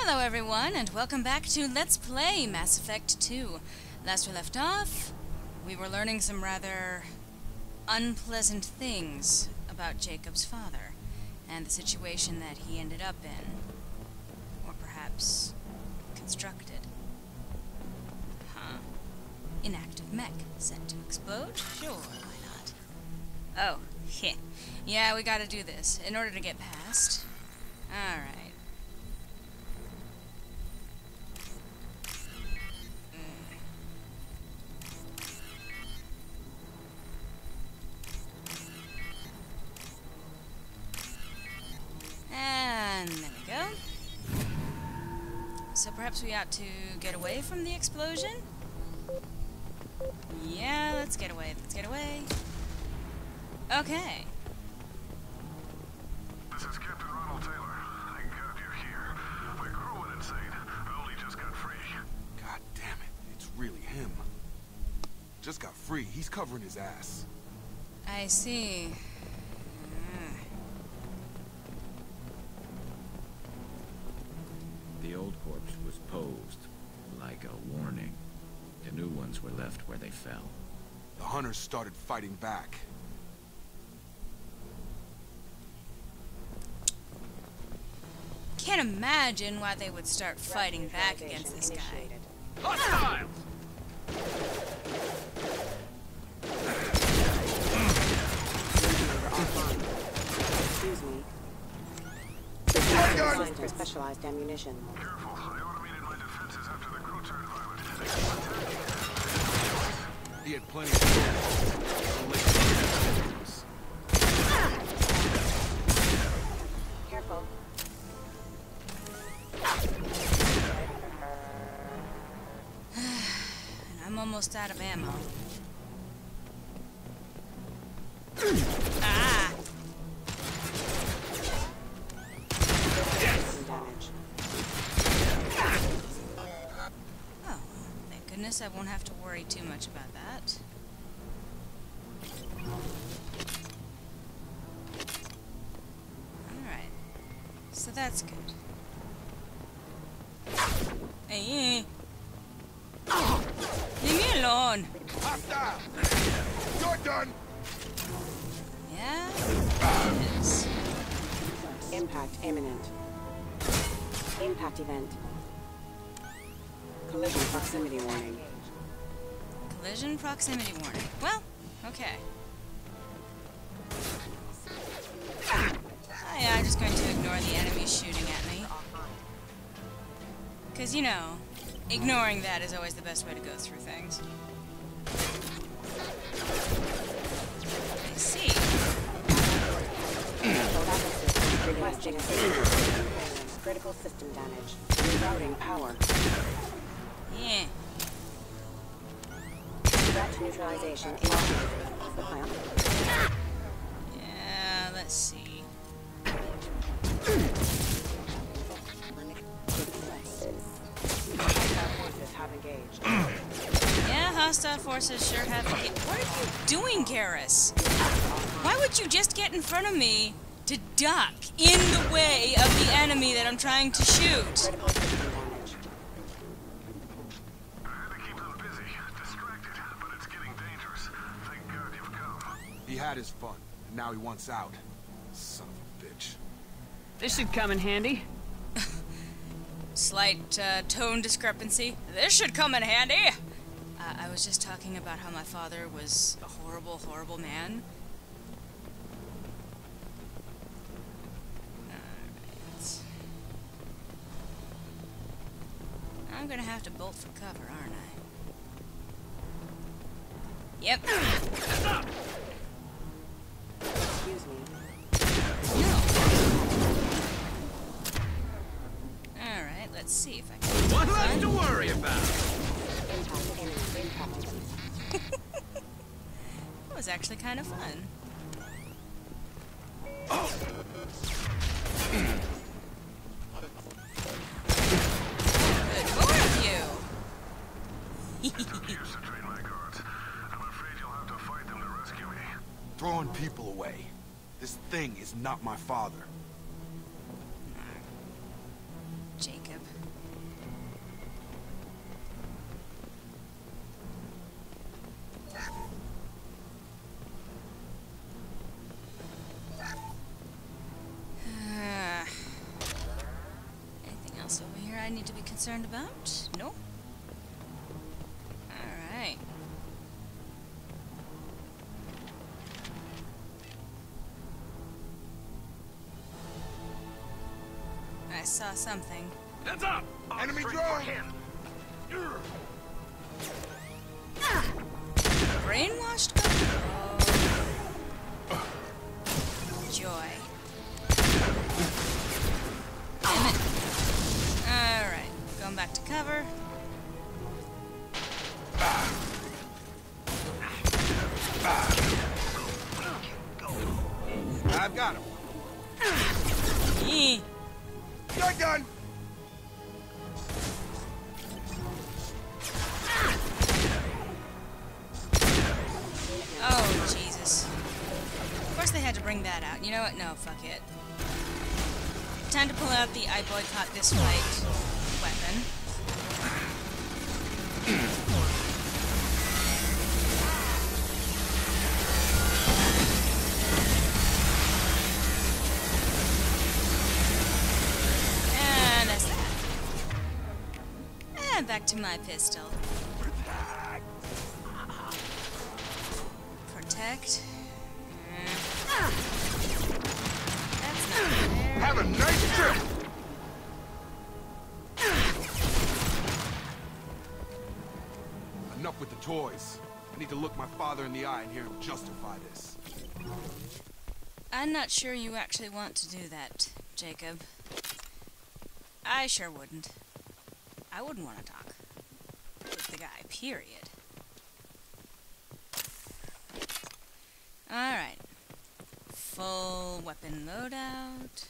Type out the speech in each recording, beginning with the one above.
Hello everyone, and welcome back to Let's Play Mass Effect 2. Last we left off, we were learning some rather unpleasant things about Jacob's father, and the situation that he ended up in. Or perhaps constructed. Inactive mech, set to explode? Sure, why not? Oh, yeah, we gotta do this, in order to get past. Alright. And there we go. So perhaps we ought to get away from the explosion? Yeah, let's get away, Okay. This is Captain Ronald Taylor. Thank God you're here. My crew went insane. I only just got free. God damn it, it's really him. Just got free, he's covering his ass. I see. The old corpse was posed like a warning. The new ones were left where they fell. The hunters started fighting back. Can't imagine why they would start fighting back against this guy. Hostile! Excuse me. Designed for specialized ammunition. Careful, I automated my defenses after the crew turned violent. He had plenty of Careful. And I'm almost out of ammo. Ah! Damage. Oh, thank goodness I won't have to worry too much about that. Alright. So that's good. Hey! Leave me alone! hostile! You're done! Yeah? It is. Impact imminent. Impact event. Collision proximity warning. Collision proximity warning. Well, okay. Oh yeah, I'm just going to ignore the enemies shooting at me. Because, you know, ignoring that is always the best way to go through things. I see. Requesting assistance. Critical system damage. Rerouting power. Yeah. Threat neutralization initiated. Off the plant. Yeah, let's see. Hostile forces have engaged. Yeah, hostile forces sure have... What are you doing, Garrus? Why would you just get in front of me to duck in the way of the enemy that I'm trying to shoot? Critical system damage. I had to keep them busy, distracted, but it's getting dangerous. Thank God you've come. He had his fun, and now he wants out. Son of a bitch. This should come in handy. Slight tone discrepancy. This should come in handy! I was just talking about how my father was a horrible, horrible man. Alright. I'm gonna have to bolt for cover, aren't I? Yep. Excuse me. No. Alright, let's see if I can... What left to worry about? Impact imminent. Impact event. That was actually kind of fun. Good more of you! Used to train my guards. I'm afraid you'll have to fight them to rescue me. Throwing people away. This thing is not my father. Jacob. here I need to be concerned about? Nope. Alright. I saw something. Heads up! Enemy drone! Brainwashed? Oh. Joy. Damn it. Alright, going back to cover. I've got him. Eee. Gun! Oh, Jesus. Of course they had to bring that out. You know what? No, fuck it. Time to pull out the I boycott this fight weapon. And that's that. And back to my pistol. Protect. That's not fair. Have a nice trip! Enough with the toys. I need to look my father in the eye and hear him justify this. I'm not sure you actually want to do that, Jacob. I sure wouldn't. I wouldn't want to talk with the guy, period. Alright. Full weapon loadout.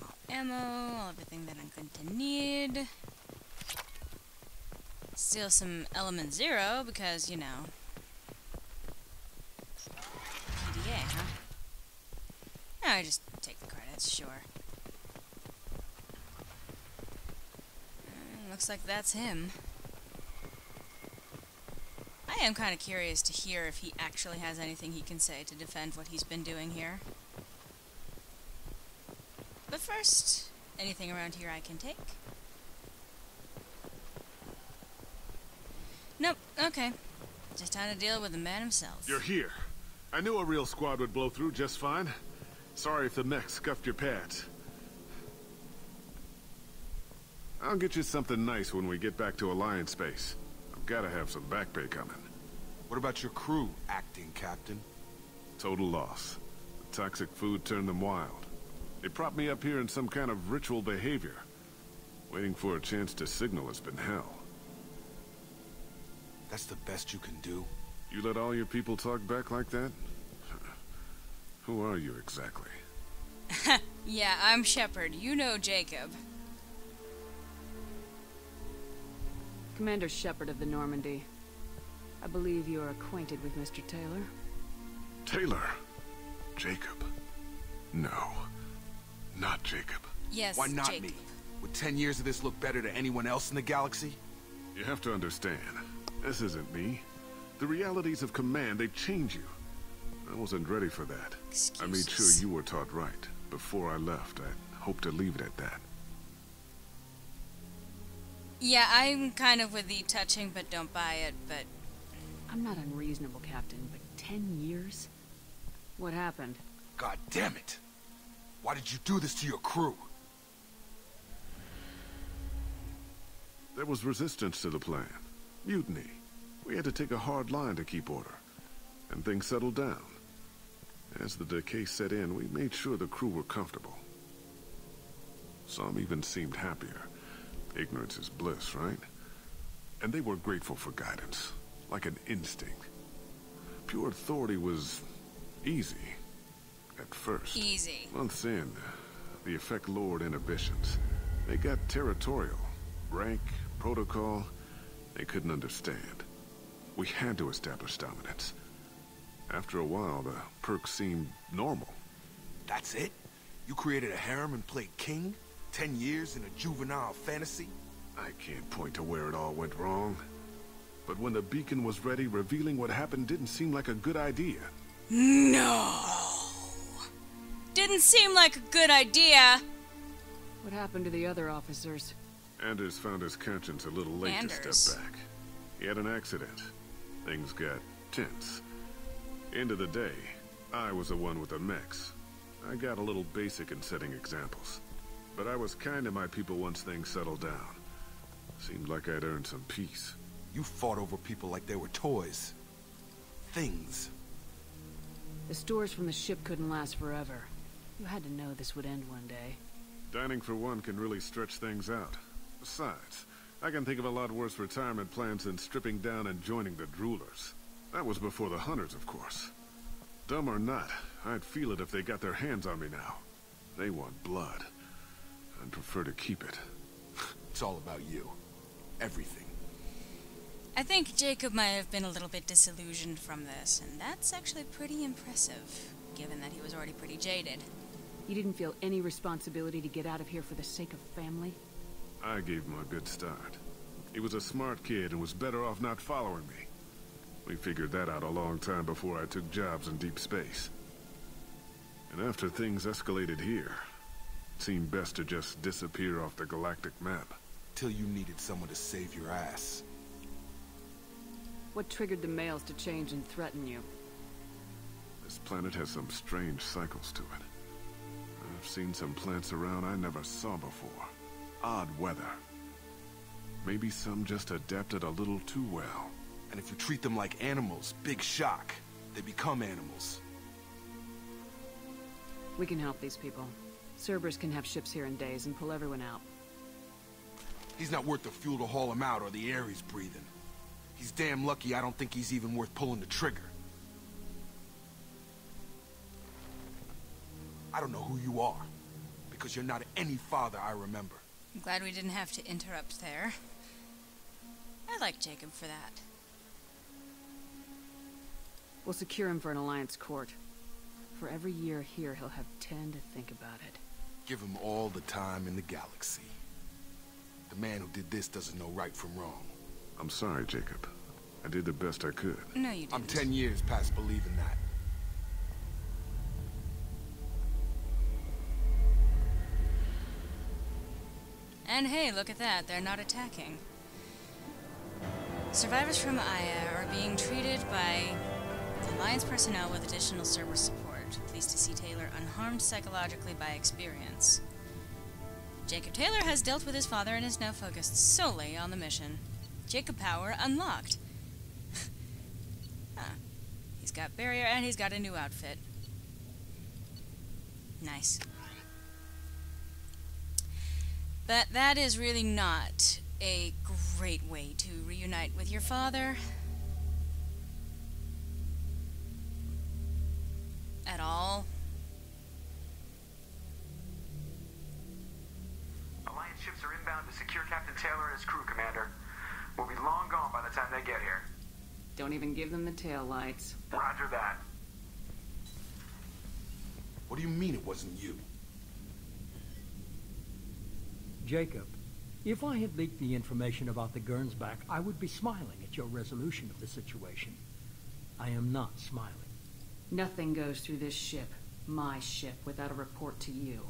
All ammo, everything that I'm going to need. Steal some element 0 because, you know. PDA, huh? No, I just take the credits, sure. Looks like that's him. I am kind of curious to hear if he actually has anything he can say to defend what he's been doing here. But first, anything around here I can take? Nope, okay. Just time to deal with the man himself. You're here. I knew a real squad would blow through just fine. Sorry if the mech scuffed your pads. I'll get you something nice when we get back to Alliance space. I've gotta have some back pay coming. What about your crew, acting captain? Total loss. The toxic food turned them wild. They propped me up here in some kind of ritual behavior. Waiting for a chance to signal has been hell. That's the best you can do? You let all your people talk back like that? Who are you exactly? Yeah, I'm Shepard. You know Jacob. Commander Shepard of the Normandy. I believe you are acquainted with Mr. Taylor. Taylor? Jacob? No. Not Jacob. Yes, Why not Jacob. me? Would 10 years of this look better to anyone else in the galaxy? You have to understand, this isn't me. The realities of command, they change you. I wasn't ready for that. Excuses. I made sure you were taught right. Before I left, I hope to leave it at that. Yeah, I'm kind of with the touching but don't buy it, but... I'm not unreasonable, Captain, but 10 years? What happened? God damn it! Why did you do this to your crew? There was resistance to the plan. Mutiny. We had to take a hard line to keep order. And things settled down. As the decay set in, we made sure the crew were comfortable. Some even seemed happier. Ignorance is bliss, right? And they were grateful for guidance, like an instinct. Pure authority was easy, at first. Easy. Months in, the effect lowered inhibitions. They got territorial. Rank, protocol, they couldn't understand. We had to establish dominance. After a while, the perks seemed normal. That's it? You created a harem and played king? 10 years in a juvenile fantasy? I can't point to where it all went wrong. But when the beacon was ready, revealing what happened didn't seem like a good idea. No! Didn't seem like a good idea. What happened to the other officers? Anders found his conscience a little late to step back. He had an accident. Things got tense. End of the day, I was the one with the mechs. I got a little basic in setting examples. But I was kind to my people once things settled down. Seemed like I'd earned some peace. You fought over people like they were toys. Things. The stores from the ship couldn't last forever. You had to know this would end one day. Dining for one can really stretch things out. Besides, I can think of a lot worse retirement plans than stripping down and joining the droolers. That was before the hunters, of course. Dumb or not, I'd feel it if they got their hands on me now. They want blood. I'd prefer to keep it. It's all about you. Everything. I think Jacob might have been a little bit disillusioned from this, and that's actually pretty impressive, given that he was already pretty jaded. You didn't feel any responsibility to get out of here for the sake of family? I gave him a good start. He was a smart kid and was better off not following me. We figured that out a long time before I took jobs in deep space. And after things escalated here, it seemed best to just disappear off the galactic map. Till you needed someone to save your ass. What triggered the males to change and threaten you? This planet has some strange cycles to it. I've seen some plants around I never saw before. Odd weather. Maybe some just adapted a little too well. And if you treat them like animals, big shock. They become animals. We can help these people. Cerberus can have ships here in days and pull everyone out. He's not worth the fuel to haul him out or the air he's breathing. He's damn lucky I don't think he's even worth pulling the trigger. I don't know who you are, because you're not any father I remember. I'm glad we didn't have to interrupt there. I like Jacob for that. We'll secure him for an Alliance court. For every year here, he'll have 10 to think about it. Give him all the time in the galaxy. The man who did this doesn't know right from wrong. I'm sorry, Jacob. I did the best I could. No, you didn't. I'm 10 years past believing that. And hey, look at that, they're not attacking. Survivors from Aya are being treated by Alliance personnel with additional Cerberus support. Pleased to see Taylor unharmed psychologically by experience. Jacob Taylor has dealt with his father and is now focused solely on the mission. Jacob power unlocked. Huh. He's got barrier and he's got a new outfit. Nice. But that is really not a great way to reunite with your father. At all. Alliance ships are inbound to secure Captain Taylor and his crew, Commander. We'll be long gone by the time they get here. Don't even give them the tail lights. Roger that. What do you mean it wasn't you? Jacob, if I had leaked the information about the Gernsback, I would be smiling at your resolution of the situation. I am not smiling. Nothing goes through this ship, my ship, without a report to you.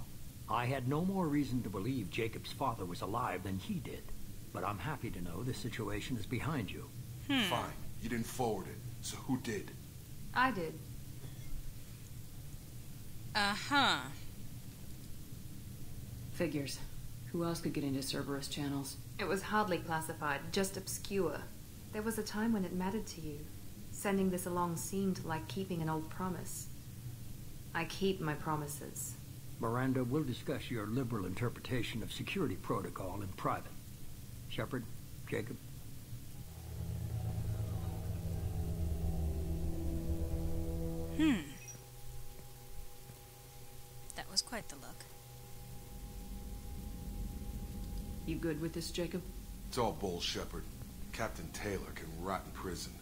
I had no more reason to believe Jacob's father was alive than he did. But I'm happy to know the situation is behind you. Fine. You didn't forward it. So who did? I did. Uh-huh. Figures. Who else could get into Cerberus channels? It was hardly classified, just obscure. There was a time when it mattered to you. Sending this along seemed like keeping an old promise. I keep my promises. Miranda, we'll discuss your liberal interpretation of security protocol in private. Shepard, Jacob. That was quite the look. You good with this, Jacob? It's all bull, Shepard. Captain Taylor can rot in prison.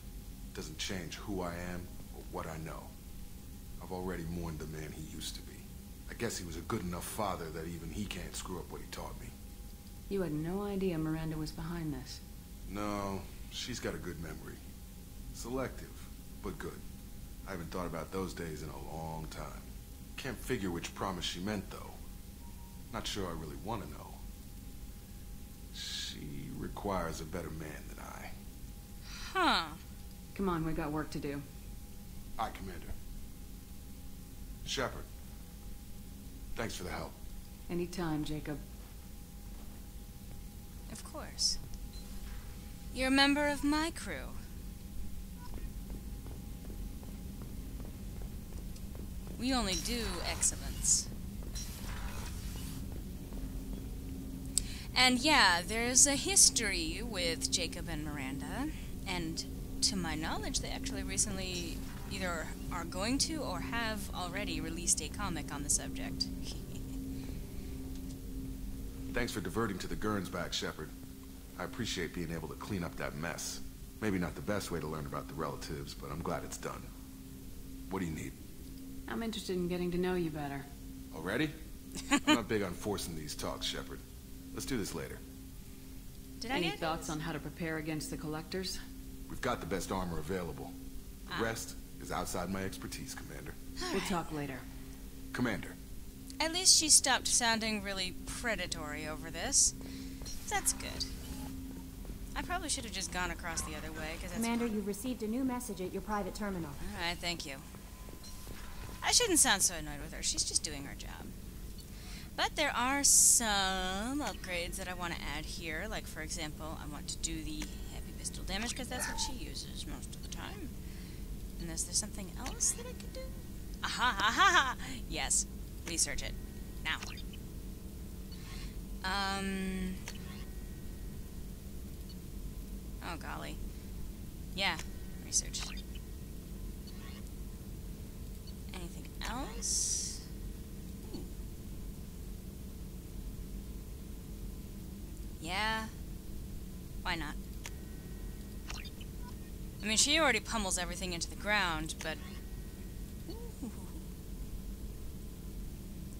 Doesn't change who I am or what I know. I've already mourned the man he used to be. I guess he was a good enough father that even he can't screw up what he taught me. You had no idea Miranda was behind this. No, she's got a good memory. Selective, but good. I haven't thought about those days in a long time. Can't figure which promise she meant, though. Not sure I really want to know. She requires a better man than I. Huh. Come on, we got work to do. Aye, Commander. Shepard. Thanks for the help. Anytime, Jacob. Of course. You're a member of my crew. We only do excellence. And yeah, there's a history with Jacob and Miranda, and to my knowledge, they actually recently either are going to or have already released a comic on the subject. Thanks for diverting to the Gurns back, Shepard. I appreciate being able to clean up that mess. Maybe not the best way to learn about the relatives, but I'm glad it's done. What do you need? I'm interested in getting to know you better. Already? I'm not big on forcing these talks, Shepard. Let's do this later. Did I Any get thoughts on how to prepare against the collectors? We've got the best armor available. The rest is outside my expertise, Commander. We'll talk later. Commander. At least she stopped sounding really predatory over this. That's good. I probably should have just gone across the other way, because that's... Commander, you've received a new message at your private terminal. Alright, thank you. I shouldn't sound so annoyed with her. She's just doing her job. But there are some upgrades that I want to add here. Like, for example, I want to do the heavy pistol damage, because that's what she uses most of the time. Unless there's something else that I could do? Aha, ha, ha, ha! Yes. Research it. Now. Oh, golly. Yeah, research. Anything else? Ooh. Yeah. Why not? I mean, she already pummels everything into the ground, but... Ooh.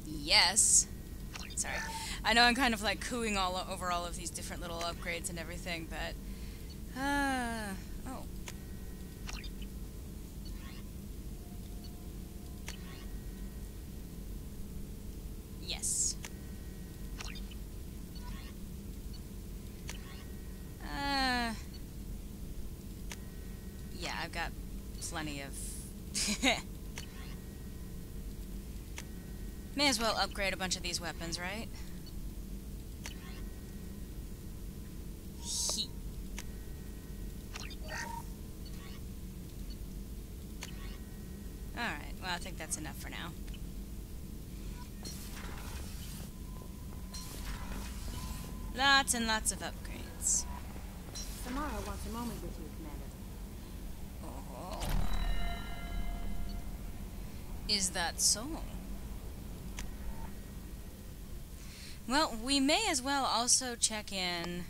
Yes. Sorry. I know I'm kind of like cooing all over all of these different little upgrades and everything, but... oh. Yes. Yeah, I've got plenty of... May as well upgrade a bunch of these weapons, right? Alright, well, I think that's enough for now. Lots and lots of upgrades. Samara wants a moment with you, Commander. Oh. Is that so? Well, we may as well also check in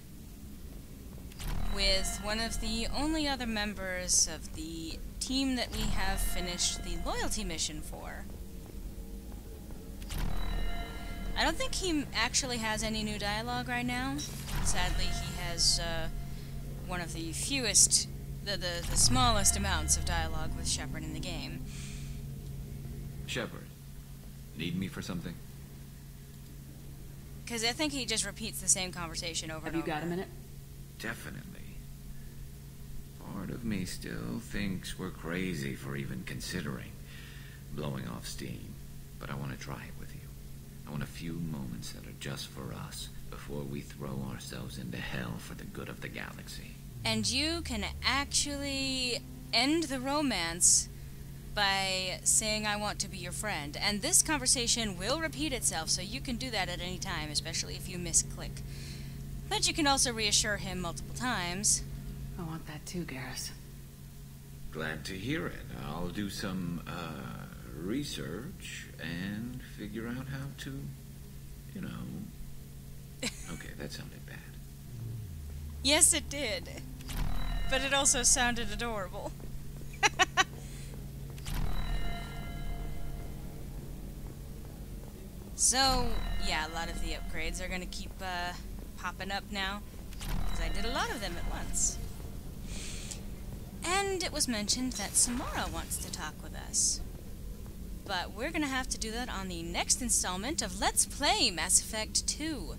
with one of the only other members of the team that we have finished the loyalty mission for. I don't think he actually has any new dialogue right now. Sadly, he has one of the fewest, the smallest amounts of dialogue with Shepard in the game. Shepard, need me for something? Because I think he just repeats the same conversation over and over. Have you got a minute? Definitely. Part of me still thinks we're crazy for even considering blowing off steam, but I want to try it with you. I want a few moments that are just for us before we throw ourselves into hell for the good of the galaxy. And you can actually end the romance by saying, I want to be your friend. And this conversation will repeat itself, so you can do that at any time, especially if you misclick. But you can also reassure him multiple times. I want that too, Garrus. Glad to hear it. I'll do some, research and figure out how to, you know... Okay, that sounded bad. Yes, it did. But it also sounded adorable. So, yeah, a lot of the upgrades are going to keep popping up now, because I did a lot of them at once. And it was mentioned that Samara wants to talk with us. but we're gonna have to do that on the next installment of Let's Play Mass Effect 2,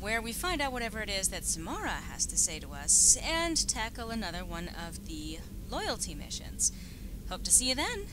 where we find out whatever it is that Samara has to say to us, and tackle another one of the loyalty missions. Hope to see you then!